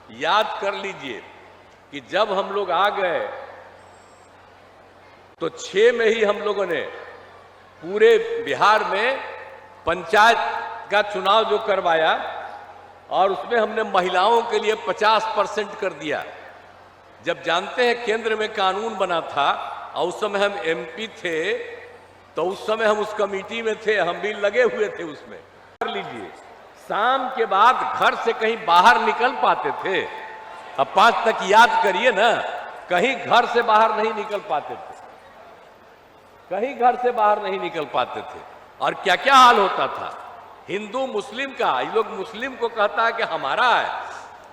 याद कर लीजिए कि जब हम लोग आ गए तो 6 में ही हम लोगों ने पूरे बिहार में पंचायत का चुनाव जो करवाया और उसमें हमने महिलाओं के लिए 50% कर दिया। जब जानते हैं केंद्र में कानून बना था और उस समय हम एमपी थे तो उस समय हम उस कमेटी में थे, हम भी लगे हुए थे उसमें। कर लीजिए, शाम के बाद घर से कहीं बाहर निकल पाते थे? अब 5 तक याद करिए ना, कहीं घर से बाहर नहीं निकल पाते थे, कहीं घर से बाहर नहीं निकल पाते थे। और क्या क्या हाल होता था हिंदू मुस्लिम का। ये लोग मुस्लिम को कहता है कि हमारा है,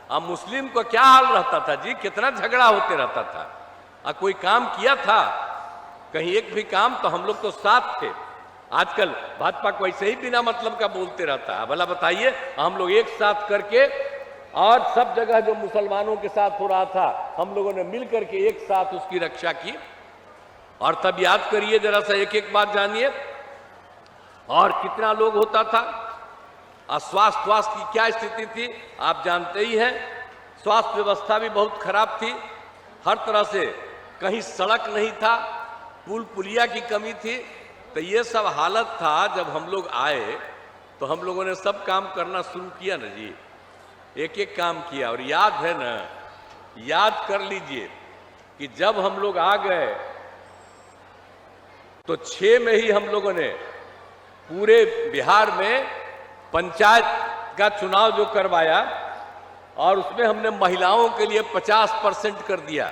अब मुस्लिम को क्या हाल रहता था जी, कितना झगड़ा होते रहता था। कोई काम किया था कहीं एक भी काम तो हम लोग तो साथ थे। आजकल भाजपा को ऐसे ही बिना मतलब का बोलते रहता है। भला बताइए, हम लोग एक साथ करके और सब जगह जो मुसलमानों के साथ हो रहा था हम लोगों ने मिल करके एक साथ उसकी रक्षा की। और तब याद करिए जरा सा, एक एक बात जानिए। और कितना लोग होता था, स्वास्थ्य की क्या स्थिति थी आप जानते ही हैं। स्वास्थ्य व्यवस्था भी बहुत खराब थी, हर तरह से कहीं सड़क नहीं था, पुल पुलिया की कमी थी। तो ये सब हालत था। जब हम लोग आए तो हम लोगों ने सब काम करना शुरू किया ना जी, एक एक काम किया। और याद है ना, याद कर लीजिए कि जब हम लोग आ गए तो 6 में ही हम लोगों ने पूरे बिहार में पंचायत का चुनाव जो करवाया और उसमें हमने महिलाओं के लिए 50% कर दिया।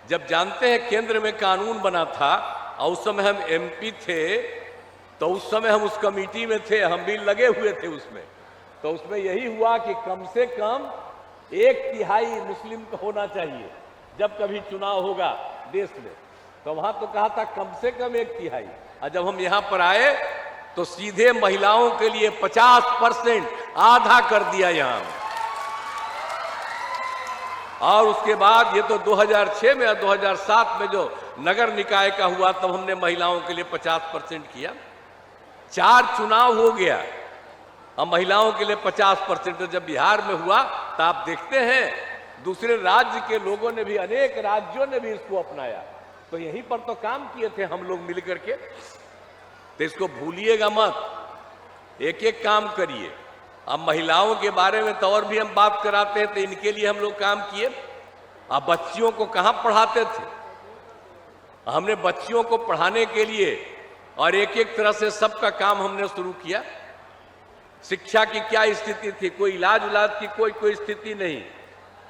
जब जानते हैं केंद्र में कानून बना था और उस समय हम एमपी थे तो उस समय हम उस कमेटी में थे, हम भी लगे हुए थे उसमें। तो उसमें यही हुआ कि कम से कम 1/3 मुस्लिम का होना चाहिए जब कभी चुनाव होगा देश में। तो वहां तो कहा था कम से कम 1/3। और जब हम यहां पर आए तो सीधे महिलाओं के लिए 50%, आधा कर दिया यहां। और उसके बाद ये तो 2006 में और 2007 में जो नगर निकाय का हुआ तब हमने महिलाओं के लिए 50% किया। 4 चुनाव हो गया और महिलाओं के लिए 50%। जब बिहार में हुआ तो आप देखते हैं दूसरे राज्य के लोगों ने भी, अनेक राज्यों ने भी इसको अपनाया। तो यहीं पर तो काम किए थे हम लोग मिल करके। तो इसको भूलिएगा मत, एक एक काम करिए। अब महिलाओं के बारे में तो और भी हम बात कराते हैं, तो इनके लिए हम लोग काम किए। अब बच्चियों को कहाँ पढ़ाते थे, हमने बच्चियों को पढ़ाने के लिए और एक एक तरह से सबका काम हमने शुरू किया। शिक्षा की क्या स्थिति थी, कोई इलाज उलाज की कोई स्थिति नहीं,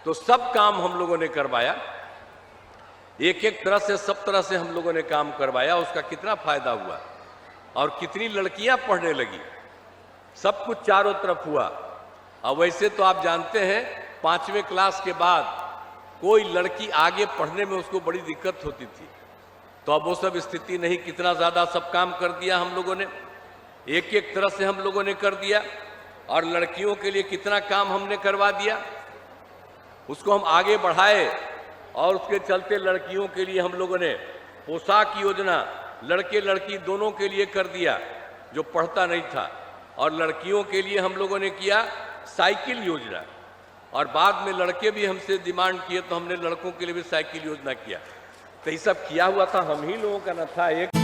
तो सब काम हम लोगों ने करवाया। एक एक तरह से सब तरह से हम लोगों ने काम करवाया। उसका कितना फायदा हुआ और कितनी लड़कियां पढ़ने लगी, सब कुछ चारों तरफ हुआ। और वैसे तो आप जानते हैं 5वें क्लास के बाद कोई लड़की आगे पढ़ने में उसको बड़ी दिक्कत होती थी। तो अब वो सब स्थिति नहीं, कितना ज़्यादा सब काम कर दिया हम लोगों ने, एक एक तरह से हम लोगों ने कर दिया। और लड़कियों के लिए कितना काम हमने करवा दिया, उसको हम आगे बढ़ाए। और उसके चलते लड़कियों के लिए हम लोगों ने पोशाक योजना लड़के लड़की दोनों के लिए कर दिया जो पढ़ता नहीं था। और लड़कियों के लिए हम लोगों ने किया साइकिल योजना। और बाद में लड़के भी हमसे डिमांड किए तो हमने लड़कों के लिए भी साइकिल योजना किया। तो ये सब किया हुआ था हम ही लोगों का न था। एक